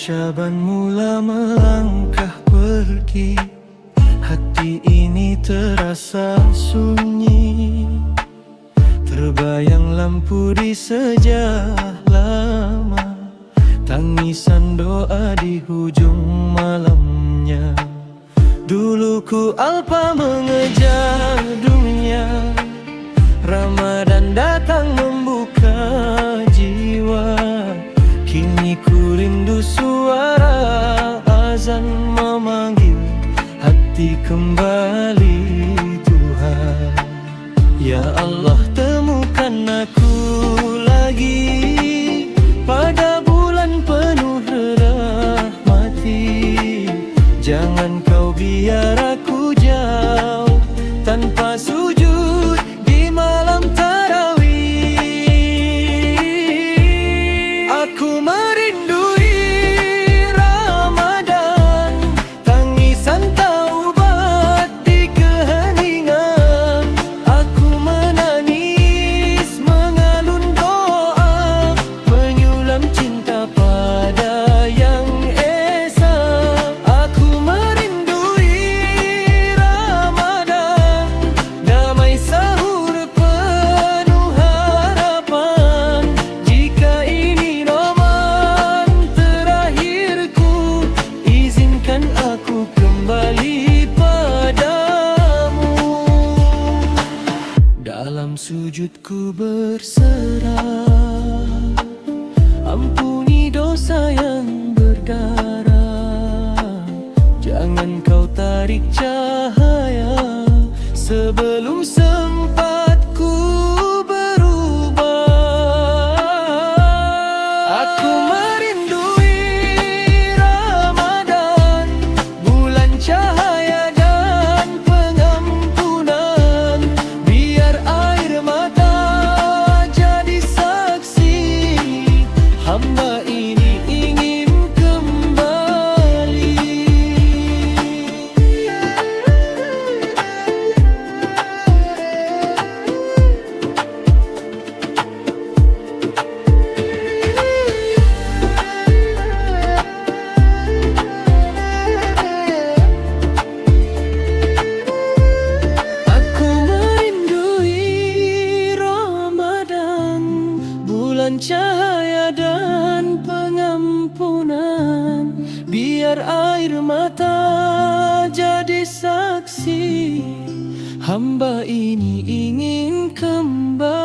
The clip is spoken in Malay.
Syaban mula melangkah pergi, hati ini terasa sunyi. Terbayang lampu di sejah lama, tangisan doa di hujung malamnya. Dulu ku alpa mengejar dunia, Ramadan datang membuka jiwa. Kini ku rindu suara azan memanggil hati kembali Tuhan. Ya Allah, temukan aku lagi pada bulan penuh rahmati. Jangan kau biar aku jauh tanpa sujud di malam tarawih. Aku merindui Ramadan, tangisan taubat di keheningan. Aku menangis mengalun doa, menyulam cinta pada yang esa. Aku merindui Ramadan, damai sahur penuh harapan. Jika ini Ramadan terakhirku, izinkan aku kembali padamu. Dalam sujudku berserah, ampuni dosa yang berdarah. Jangan kau tarik cahaya sebelum sempat ku berubah. Aku merindui Ramadan, bulan cahaya dan pengampunan. Biar air mata jadi saksi, hamba ini ingin kembali. Aku merindui Ramadan, bulan cahaya dan pengampunan. Biar air mata jadi saksi, hamba ini ingin kembali.